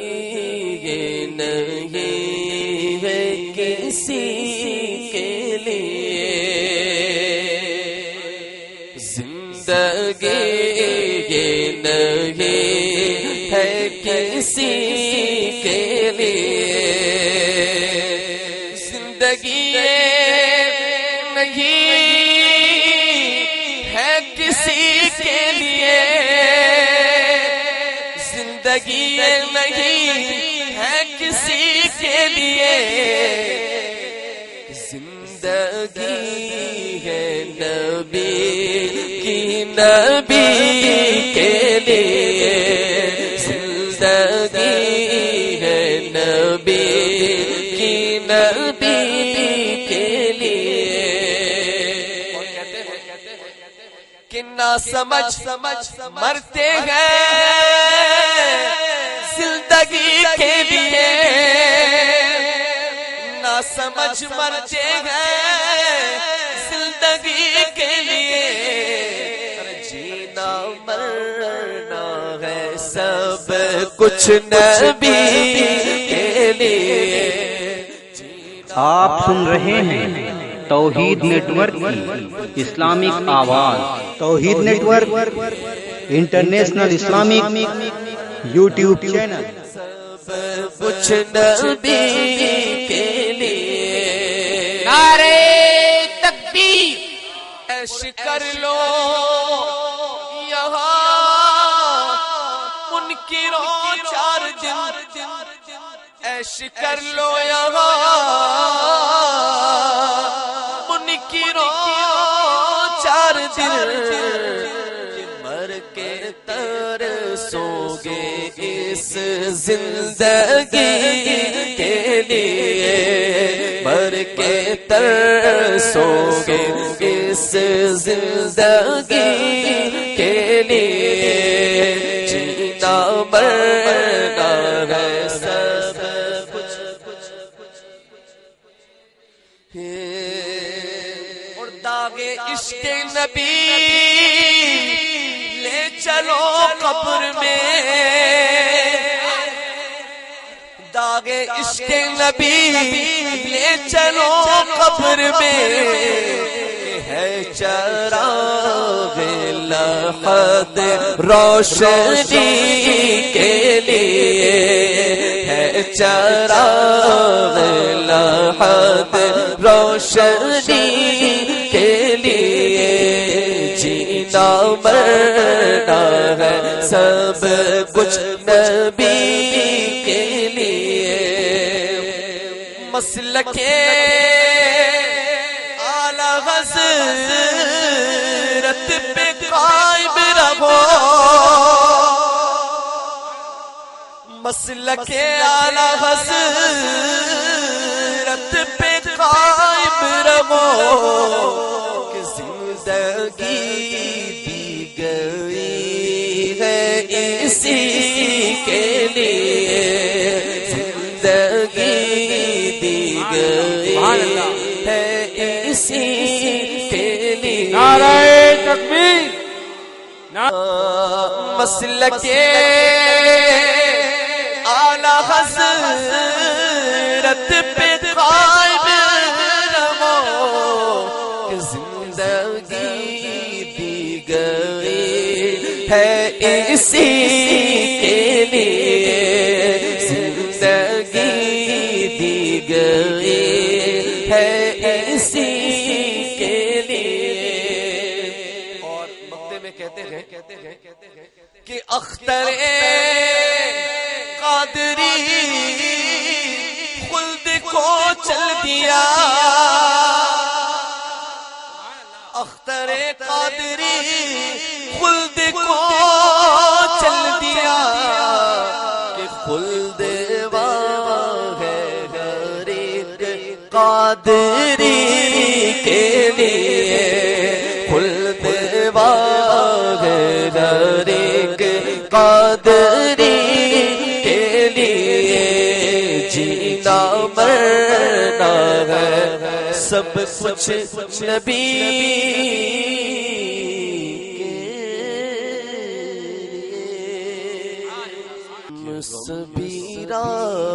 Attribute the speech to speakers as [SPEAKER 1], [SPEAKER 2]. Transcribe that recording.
[SPEAKER 1] یہ نہیں ہے کسی کے لیے زندگی، یہ نہیں ہے کسی کے لیے زندگی، نہیں ہے کسی کے لیے زندگی، نہیں ہے کسی کے لیے زندگی ہے نبی کی، نبی کے لیے زندگی ہے نبی کی، نبی کے لیے کہ نہ سمجھ مرتے ہیں زندگی کے لیے، نہ سمجھ مرتے ہیں زندگی کے لیے جینا مرنا ہے سب کچھ نبی کے لیے۔
[SPEAKER 2] آپ سن رہے ہیں توحید نیٹ ورک کی اسلامک آواز۔ Tauheed network international Islamic YouTube channel.
[SPEAKER 1] سب کچھ نبی کے لیے، نعرہ تکبیر، عیش کر لو یہاں منکروں 4 دن، عیش کر لو یہاں منکروں 4 دن، مر کے ترسو گے اس زندگی کے لیے، مر کے ترسو گے اس زندگی کے لیے جینا مرنا ہے سب کچھ اور داغے عشق نبی لے چلو قبر میں، داغے عشق نبی لے چلو قبر میں، ہے چراغ لحد روشنی کے لیے، ہے چراغ لحد روشنی کے لیے جینا مرنا ہے سب کچھ نبی کے لیے۔ مسلک اعلی حضرت پہ قائم رہو، مسلک اعلی حضرت پہ قائم رہو کہ زندگی دی گئی ہے اسی کے لیے، زندگی دی گئی ہے اسی کے لیے۔
[SPEAKER 3] نعرہ تکبیر،
[SPEAKER 1] مسلک اعلی حضرت پہ قائم رہو کہ زندگی دی گئی ہے اسی کے لیے، زندگی دی گئی ہے اسی کے لیے۔ اور مقطع میں کہتے ہیں کہ اختر قادری خلد کو چل دیا، اختر قادری خلد کو چل دیا کہ خلد واہ ہے غریق قادری کے لیے، خلد واہ ہے غریق قادری کے لیے جینا مرنا ہے سب کچھ نبی کے لیے۔ سبھی میرا